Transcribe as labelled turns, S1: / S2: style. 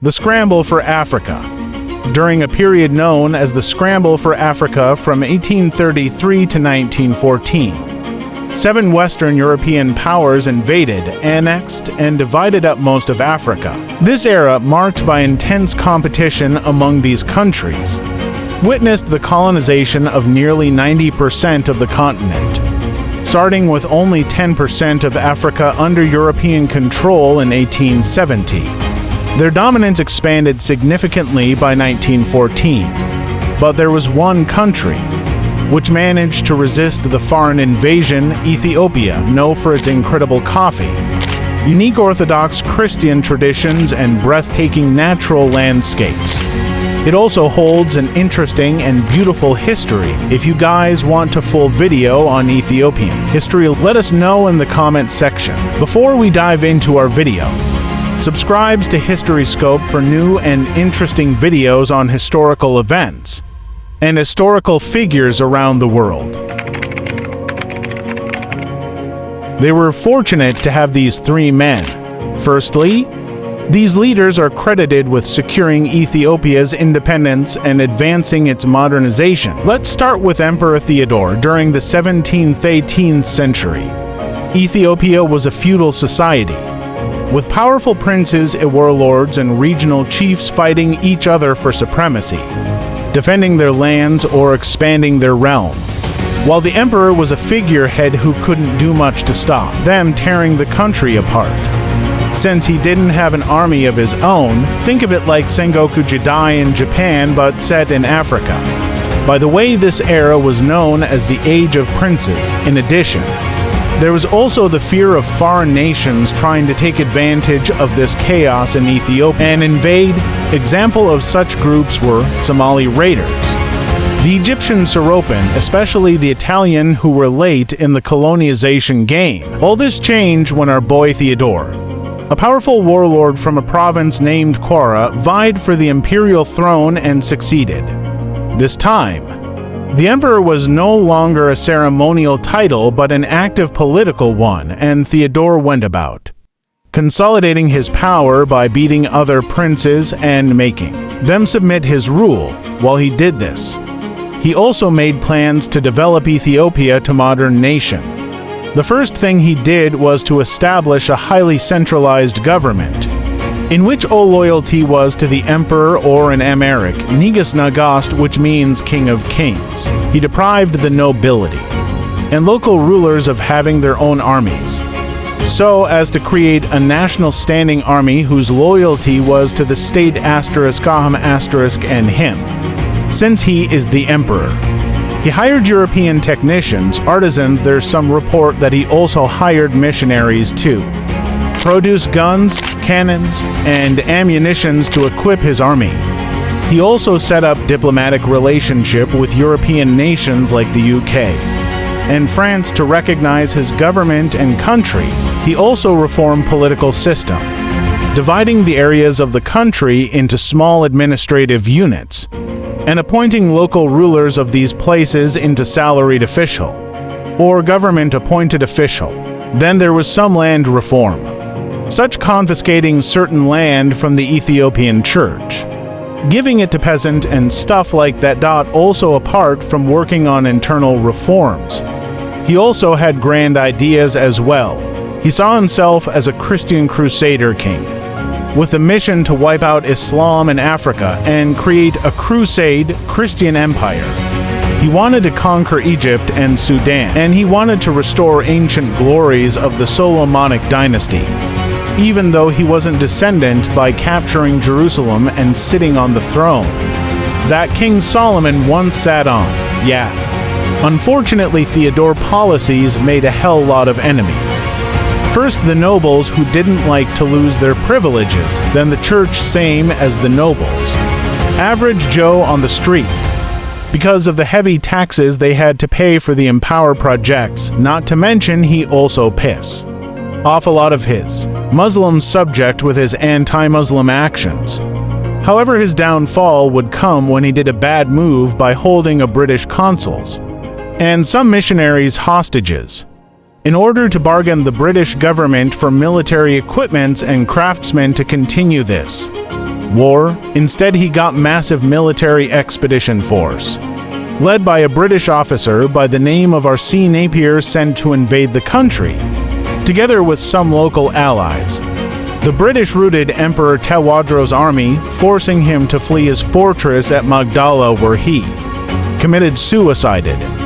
S1: The Scramble for Africa. During a period known as the Scramble for Africa from 1833 to 1914, 7 Western European powers invaded, annexed, and divided up most of Africa. This era, marked by intense competition among these countries, witnessed the colonization of nearly 90% of the continent, starting with only 10% of Africa under European control in 1870. Their dominance expanded significantly by 1914, but there was one country which managed to resist the foreign invasion: Ethiopia, known for its incredible coffee, unique Orthodox Christian traditions, and breathtaking natural landscapes. It also holds an interesting and beautiful history. If you guys want a full video on Ethiopian history, let us know in the comments section. Before we dive into our video, subscribe to HistoryScope for new and interesting videos on historical events and historical figures around the world. They were fortunate to have these 3 men. Firstly, these leaders are credited with securing Ethiopia's independence and advancing its modernization. Let's start with Emperor Theodore. During the 17th-18th century, Ethiopia was a feudal society, with powerful princes, warlords, and regional chiefs fighting each other for supremacy, defending their lands or expanding their realm, while the emperor was a figurehead who couldn't do much to stop them tearing the country apart. Since he didn't have an army of his own, think of it like Sengoku Jidai in Japan but set in Africa. By the way, this era was known as the Age of Princes. In addition, there was also the fear of foreign nations trying to take advantage of this chaos in Ethiopia and invade. Example of such groups were Somali raiders, the Egyptian Soropan, especially the Italian, who were late in the colonization game. All this changed when our boy Theodore, a powerful warlord from a province named Quora, vied for the imperial throne and succeeded. This time, the emperor was no longer a ceremonial title but an active political one, and Theodore went about consolidating his power by beating other princes and making them submit his rule. While he did this, he also made plans to develop Ethiopia to modern nation. The first thing he did was to establish a highly centralized government, in which all loyalty was to the emperor, or in Amharic, Negus Nagast, which means king of kings. He deprived the nobility and local rulers of having their own armies, so as to create a national standing army whose loyalty was to the state and him, since he is the emperor. He hired European technicians, artisans. There's some report that he also hired missionaries to produce guns, cannons, and ammunitions to equip his army. He also set up diplomatic relationship with European nations like the UK and France to recognize his government and country. He also reformed political system, dividing the areas of the country into small administrative units and appointing local rulers of these places into salaried official or government-appointed official. Then there was some land reform, such confiscating certain land from the Ethiopian church, giving it to peasant and stuff like that. Also, apart from working on internal reforms, he also had grand ideas as well. He saw himself as a Christian crusader king, with a mission to wipe out Islam in Africa and create a crusade Christian empire. He wanted to conquer Egypt and Sudan, and he wanted to restore ancient glories of the Solomonic dynasty, even though he wasn't descendant, by capturing Jerusalem and sitting on the throne that King Solomon once sat on. Yeah. Unfortunately, Theodore's policies made a hell lot of enemies. First, the nobles, who didn't like to lose their privileges. Then the church, same as the nobles. Average Joe on the street, because of the heavy taxes they had to pay for the Empower projects. Not to mention, he also piss off a lot of his Muslim subject with his anti-Muslim actions. However, his downfall would come when he did a bad move by holding a British consuls and some missionaries hostages, in order to bargain the British government for military equipment and craftsmen to continue this. war. Instead, he got massive military expedition force, led by a British officer by the name of R.C. Napier, sent to invade the country, together with some local allies. The British routed Emperor Tawadro's army, forcing him to flee his fortress at Magdala, where he committed suicide.